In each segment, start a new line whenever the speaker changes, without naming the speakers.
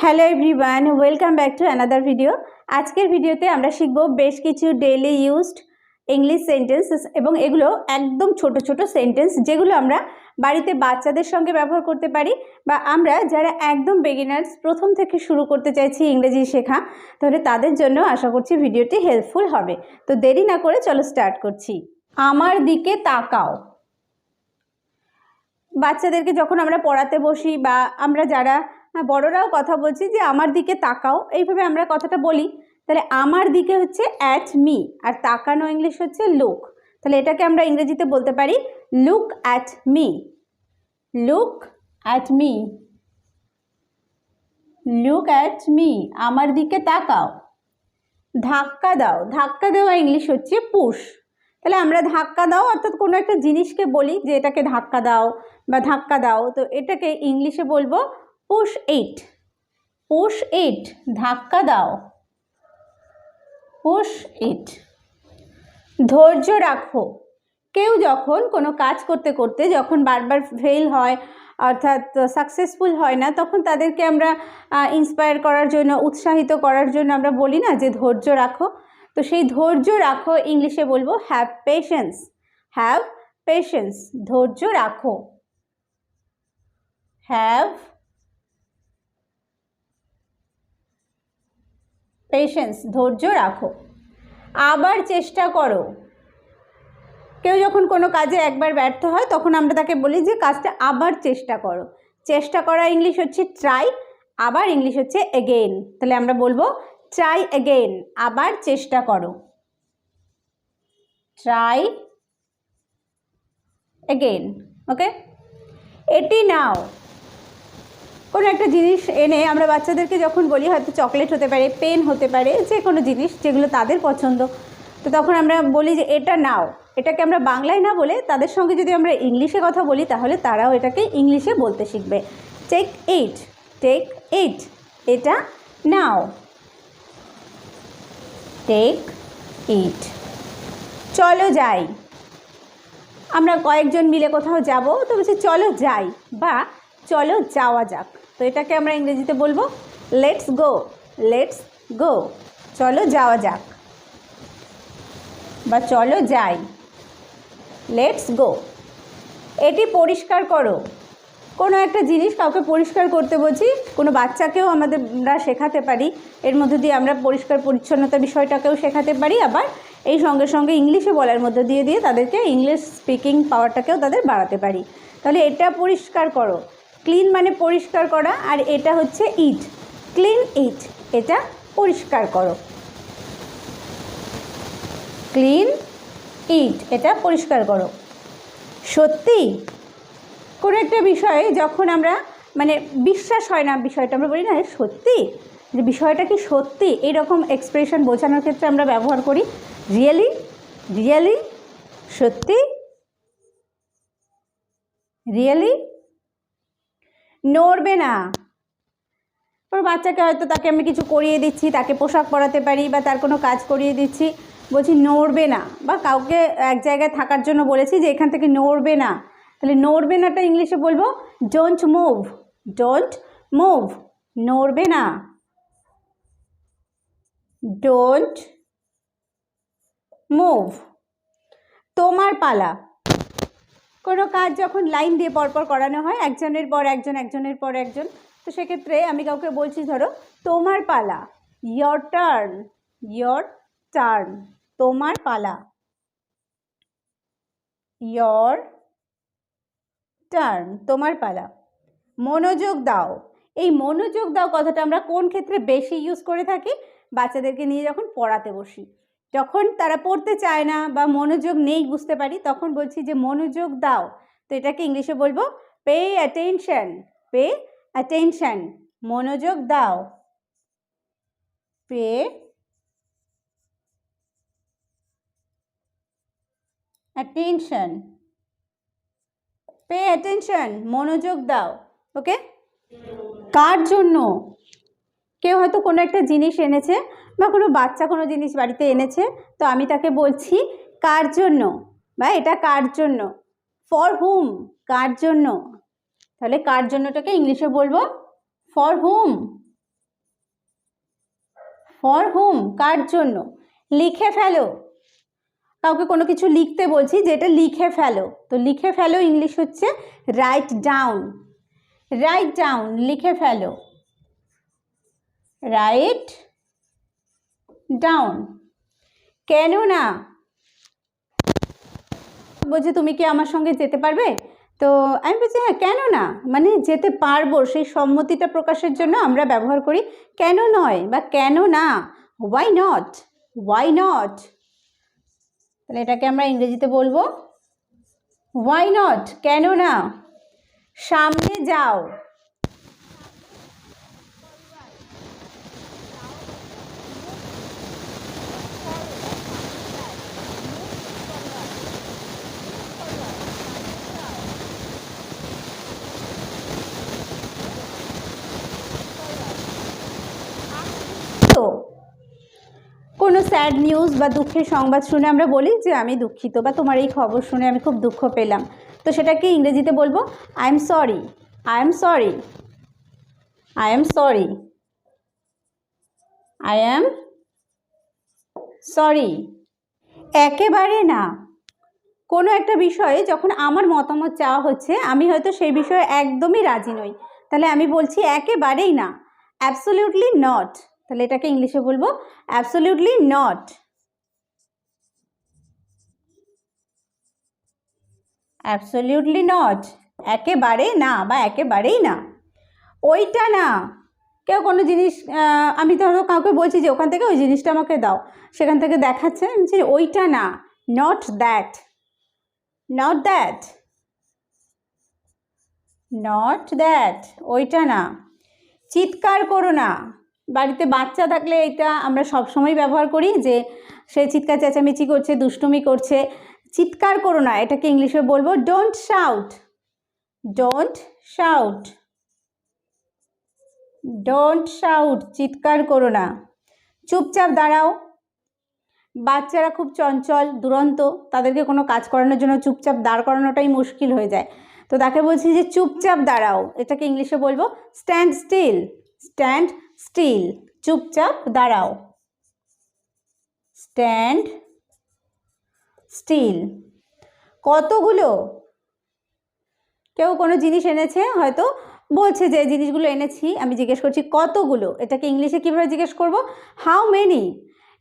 Hello everyone, welcome back to another video. আজকের ভিডিওতে আমরা শিখব বেশ কিছু ডেইলি ইউজড ইংলিশ সেন্টেন্সেস এবং এগুলো একদম ছোট ছোট সেন্টেন্স যেগুলো আমরা বাড়িতে বাচ্চাদের সঙ্গে ব্যবহার করতে পারি বা আমরা যারা একদম বিগিনার্স প্রথম থেকে শুরু করতে চাইছি ইংরেজি শেখা, তাহলে তাদের জন্য আশা করছি ভিডিওটি হেল্পফুল হবে। তো দেরি না করে চলো স্টার্ট করছি। আমার দিকে তাকাও। বাচ্চাদেরকে যখন আমরা পড়াতে বসি বা আমরা যারা বড়রাও কথা বলছি যে আমার দিকে তাকাও, এইভাবে আমরা কথাটা বলি। তাহলে আমার দিকে হচ্ছে অ্যাট মি, আর তাকানো ইংলিশ হচ্ছে লুক। তাহলে এটাকে আমরা ইংরেজিতে বলতে পারি look at me. Look at me, look at me, আমার দিকে তাকাও। ধাক্কা দাও, ধাক্কা দেওয়া ইংলিশ হচ্ছে পুশ। তাহলে আমরা ধাক্কা দাও অর্থাৎ কোনো একটা জিনিসকে বলি যে এটাকে ধাক্কা দাও বা ধাক্কা দাও, তো এটাকে ইংলিশে বলবো পুশ ইট। পুশ ইট, ধাক্কা দাও, পুশ ইট। ধৈর্য রাখো, কেউ যখন কোনো কাজ করতে করতে যখন বারবার ফেল হয় অর্থাৎ সাকসেসফুল হয় না, তখন তাদেরকে আমরা ইন্সপায়ার করার জন্য, উৎসাহিত করার জন্য আমরা বলি না যে ধৈর্য রাখো। তো সেই ধৈর্য রাখো ইংলিশে বলবো হ্যাভ পেশেন্স। হ্যাভ পেশেন্স, ধৈর্য রাখো। হ্যাভ পেশেন্স, ধৈর্য রাখো। আবার চেষ্টা করো, কেউ যখন কোনো কাজে একবার ব্যর্থ হয় তখন আমরা তাকে বলি যে কাজটা আবার চেষ্টা করো। চেষ্টা করা ইংলিশ হচ্ছে ট্রাই, আবার ইংলিশ হচ্ছে এগেইন। তাহলে আমরা বলবো ট্রাই এগেইন, আবার চেষ্টা করো। ট্রাই এগেইন, ওকে। এটি নাও, কোনো একটা জিনিস এনে আমরা বাচ্চাদেরকে যখন বলি, হয়তো চকলেট হতে পারে, পেন হতে পারে, যে কোনো জিনিস যেগুলো তাদের পছন্দ, তো তখন আমরা বলি যে এটা নাও। এটাকে আমরা বাংলায় না বলে তাদের সঙ্গে যদি আমরা ইংলিশে কথা বলি তাহলে তারাও এটাকে ইংলিশে বলতে শিখবে। টেক ইট, টেক ইট, এটা নাও। Take it. চলো যাই, আমরা কয়েকজন মিলে কোথাও যাব, তো বলছি চলো যাই বা চলো যাওয়া যাক। তো এটাকে আমরা ইংরেজিতে বলবো লেটস গো। লেটস গো, চলো যাওয়া যাক বা চলো যাই। Let's go. এটি পরিষ্কার করো, কোনো একটা জিনিস কাউকে পরিষ্কার করতে বলছি, কোনো বাচ্চাকেও আমরা শেখাতে পারি, এর মধ্যে দিয়ে আমরা পরিষ্কার পরিচ্ছন্নতা বিষয়টাকেও শেখাতে পারি, আবার এই সঙ্গে সঙ্গে ইংলিশে বলার মধ্যে দিয়ে দিয়ে তাদেরকে ইংলিশ স্পিকিং পাওয়ারটাকেও তাদের বাড়াতে পারি। তাহলে এটা পরিষ্কার করো, ক্লিন মানে পরিষ্কার করা, আর এটা হচ্ছে ইট, ক্লিন ইট, এটা পরিষ্কার করো। ক্লিন ইট, এটা পরিষ্কার করো। সত্যি, কোনো একটা বিষয়ে যখন আমরা বিশ্বাস হয় না বিষয়টা, আমরা বলি না সত্যি, যে বিষয়টা কি সত্যি, এইরকম এক্সপ্রেশন বোঝানোর ক্ষেত্রে আমরা ব্যবহার করি রিয়েলি, রিয়েলি, সত্যি, রিয়েলি। নড়বে না, কোনো বাচ্চাকে হয়তো তাকে আমি কিছু করিয়ে দিচ্ছি, তাকে পোশাক পরাতে পারি বা তার কোনো কাজ করিয়ে দিচ্ছি, বলছি নড়বে না, বা কাউকে এক জায়গায় থাকার জন্য বলেছি যে এখান থেকে নড়বে না, তাহলে নড়বে নাটা ইংলিশে বলবো ডোন্ট মুভ। ডোন্ট মুভ, নড়বে না, ডোন্ট মুভ। তোমার পালা, কোনো কাজ যখন লাইন দিয়ে পরপর করানো হয়, একজনের পর একজন, একজনের পর একজন, তো সেক্ষেত্রে আমি কাউকে বলছি ধরো তোমার পালা, ইয়োর টার্ন, ইয়োর টার্ন, তোমার পালা, ইয়োর টার্ন, তোমার পালা। মনোযোগ দাও, এই মনোযোগ দাও কথাটা আমরা কোন ক্ষেত্রে বেশি ইউজ করে থাকি? বাচ্চাদেরকে নিয়ে যখন পড়াতে বসি, যখন তারা পড়তে চায় না বা মনোযোগ নেই বুঝতে পারি, তখন বলছি যে মনোযোগ দাও। তো এটাকে ইংলিশে বলবো পে অ্যাটেনশন। পে অ্যাটেনশন, মনোযোগ দাও। পে অ্যাটেনশন, পে অ্যাটেনশন, মনোযোগ দাও, ওকে। কার জন্য, কেউ হয়তো কোনো একটা জিনিস এনেছে বা কোনো বাচ্চা কোনো জিনিস বাড়িতে এনেছে, তো আমি তাকে বলছি কার জন্য, বা এটা কার জন্য, ফর হুম, কার জন্য। তাহলে কার জন্যটাকে ইংলিশে বলবো ফর হুম, ফর হোম, কার জন্য? লিখে ফেলো, কাউকে কোনো কিছু লিখতে বলছি যেটা লিখে ফেলো, তো লিখে ফেলো ইংলিশ হচ্ছে রাইট ডাউন। রাইট ডাউন, লিখে ফেলো, রাইট ডাউন। কেন না বলছে তুমি কি আমার সঙ্গে যেতে পারবে, তো আমি বলছি হ্যাঁ কেন না, মানে যেতে পারবো, সেই সম্মতিটা প্রকাশের জন্য আমরা ব্যবহার করি কেন নয় বা কেন না, ওয়াই নট, ওয়াই নট। তাহলে এটাকে আমরা ইংরেজিতে বলবো ওয়াই নট, কেন না। সামনে যাও, তো কোনো স্যাড নিউজ বা দুঃখের সংবাদ শুনে আমরা বলি যে আমি দুঃখিত, বা তোমার এই খবর শুনে আমি খুব দুঃখ পেলাম, তো সেটাকে ইংরেজিতে বলবো I am sorry, I am sorry, I am sorry, I am sorry. একেবারে না, কোনো একটা বিষয়ে যখন আমার মতামত চাওয়া হচ্ছে, আমি হয়তো সেই বিষয়ে একদমই রাজি নই, তাহলে আমি বলছি একেবারেই না, অ্যাবসলিউটলি নট। তাহলে এটাকে ইংলিশে বলবো অ্যাবসলিউটলি নট, অ্যাবসলিউটলি নট, একেবারে না বা একেবারেই না। ওইটা না, কেউ কোনো জিনিস আমি ধরো কাউকে বলছি যে ওখান থেকে ওই জিনিসটা আমাকে দাও, সেখান থেকে দেখাচ্ছে যে ওইটা না, not that, not that, not that, ওইটা না। চিৎকার করো না, বাড়িতে বাচ্চা থাকলে এটা আমরা সবসময় ব্যবহার করি যে সে চিৎকার চেঁচামেচি করছে, দুষ্টুমি করছে, চিৎকার করো না, এটাকে ইংলিশে বলবো don't shout, don't shout, don't shout, চিৎকার করো না। চুপচাপ দাঁড়াও, বাচ্চারা খুব চঞ্চল দুরন্ত, তাদেরকে কোনো কাজ করানোর জন্য চুপচাপ দাঁড় করানোটাই মুশকিল হয়ে যায়, তো তাকে বলছি যে চুপচাপ দাঁড়াও, এটাকে ইংলিশে বলবো স্ট্যান্ড স্টিল, স্ট্যান্ড স্টিল, চুপচাপ দাঁড়াও, স্ট্যান্ড স্টিল। কতগুলো, কেউ কোনো জিনিস এনেছে, হয়তো বলছে যে জিনিসগুলো এনেছি, আমি জিজ্ঞেস করছি কতগুলো, এটাকে ইংলিশে কীভাবে জিজ্ঞেস করব? How many.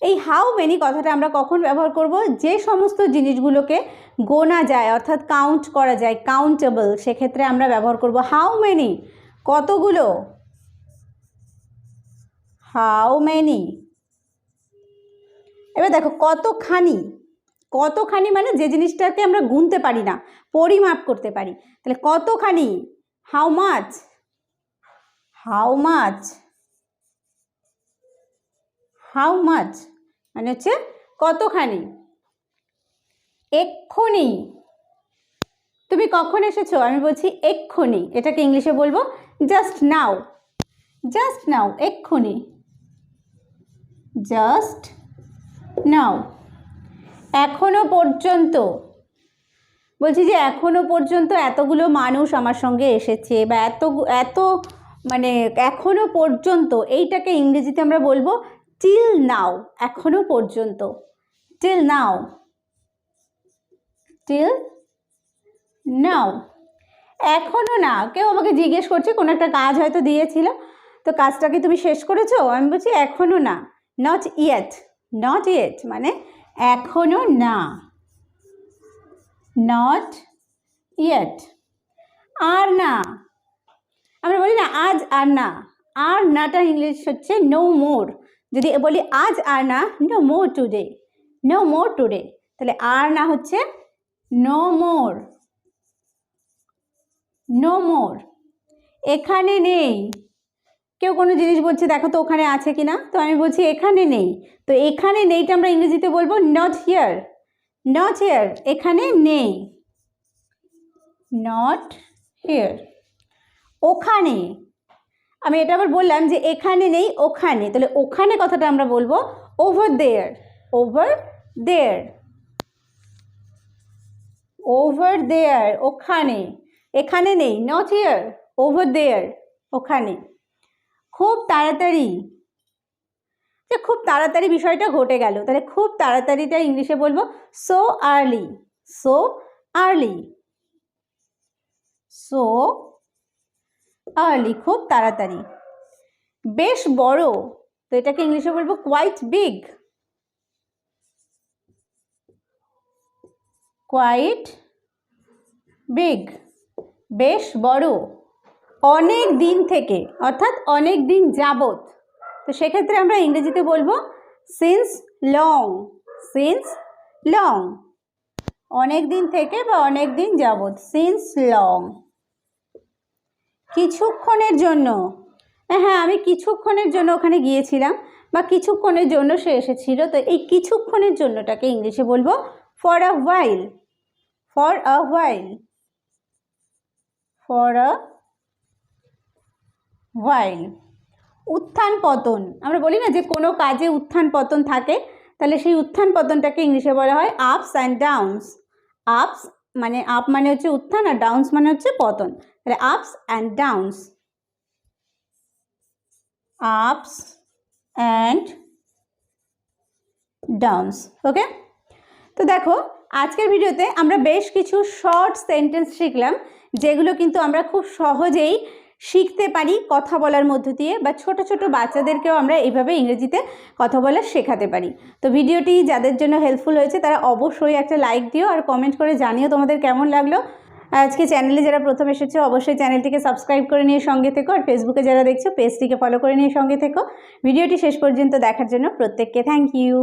এই হাউ মেনি কথাটা আমরা কখন ব্যবহার করব? যে সমস্ত জিনিসগুলোকে গোনা যায়, অর্থাৎ কাউন্ট করা যায়, কাউন্টেবল, সেক্ষেত্রে আমরা ব্যবহার করব হাউ মেনি, কতগুলো, হাউ মেনি। এবার দেখো কতখানি, কতখানি মানে যে জিনিসটাকে আমরা গুনতে পারি না, পরিমাপ করতে পারি, তাহলে কতখানি, how much, how much, how much মানে হচ্ছে কতখানি। এক্ষুনি, তুমি কখন এসেছো, আমি বলছি এক্ষুনি, এটাকে ইংলিশে বলবো জাস্ট নাও, জাস্ট নাও, এক্ষুনি, জাস্ট নাও। এখনো পর্যন্ত, বলছি যে এখনো পর্যন্ত এতগুলো মানুষ আমার সঙ্গে এসেছে, বা এত মানে এখনো পর্যন্ত, এইটাকে ইংরেজিতে আমরা বলবো টিল নাও, এখনো পর্যন্ত, টিল নাও, টিল নাও। এখনো না, কেউ আমাকে জিজ্ঞেস করছে, কোনো একটা কাজ হয়তো দিয়েছিল, তো কাজটা কি তুমি শেষ করেছো, আমি বলছি এখনো না, নট ইয়েট, নট ইয়েট মানে এখনো না, নট ইয়েট। আর না, আমরা বলি না আজ আর না, আর নাটা ইংলিশ হচ্ছে নো মোর, যদি বলি আজ আর না, no more today, no more today, তাহলে আর না হচ্ছে নো মোর, নো মোর। এখানে নেই, কেউ কোনো জিনিস বলছে দেখো তো ওখানে আছে কিনা, তো আমি বলছি এখানে নেই, তো এখানে নেইটা আমরা ইংরেজিতে বলবো নট হিয়ার, নট হিয়ার, এখানে নেই, নট হিয়ার। ওখানে, আমি এটা আবার বললাম যে এখানে নেই, ওখানে, তাহলে ওখানে কথাটা আমরা বলবো over there, over there, over there, ওখানে, এখানে নেই, নট হিয়ার, ওভার দেয়ার, ওখানে। খুব তাড়াতাড়ি, যে খুব তাড়াতাড়ি বিষয়টা ঘটে গেল, তাহলে খুব তাড়াতাড়িটা ইংলিশে বলবো so early, so early, so early, খুব তাড়াতাড়ি। বেশ বড়, তো এটাকে ইংলিশে বলবো কোয়াইট বিগ, কোয়াইট বিগ, বেশ বড়। অনেক দিন থেকে অর্থাৎ অনেক দিন যাবত, তো সেক্ষেত্রে আমরা ইংরেজিতে বলবো সিন্স লং, সিন্স লং, অনেক দিন থেকে বা অনেক দিন যাবত, সিন্স লং। কিছুক্ষণের জন্য, হ্যাঁ আমি কিছুক্ষণের জন্য ওখানে গিয়েছিলাম বা কিছুক্ষণের জন্য সে এসেছিল, তো এই কিছুক্ষণের জন্যটাকে ইংলিশে বলবো for a while, for a while, for a while. উত্থান পতন, আমরা বলি না যে কোনো কাজে উত্থান পতন থাকে, তাহলে সেই উত্থান পতনটাকে ইংলিশে বলা হয় আপস অ্যান্ড ডাউনস। আপস মানে আপ মানে হচ্ছে উত্থান আর ডাউনস মানে হচ্ছে পতন, তাহলে ups and downs, ups and downs. Okay, তো দেখো আজকের ভিডিওতে আমরা বেশ কিছু শর্ট সেন্টেন্স শিখলাম, যেগুলো কিন্তু আমরা খুব সহজেই শিখতে পারি কথা বলার মধ্য দিয়ে, বা ছোট ছোট বাচ্চাদেরকেও আমরা এইভাবে ইংরেজিতে কথা বলা শেখাতে পারি। তো ভিডিওটি যাদের জন্য হেল্পফুল হয়েছে তারা অবশ্যই একটা লাইক দিও আর কমেন্ট করে জানিও তোমাদের কেমন লাগলো। আজকে চ্যানেলে যারা প্রথম এসেছো অবশ্যই চ্যানেলটিকে সাবস্ক্রাইব করে নিয়ে সঙ্গে থেকো, আর ফেসবুকে যারা দেখছো পেজটিকে ফলো করে নিয়ে সঙ্গে থেকো। ভিডিওটি শেষ পর্যন্ত দেখার জন্য প্রত্যেককে থ্যাংক ইউ।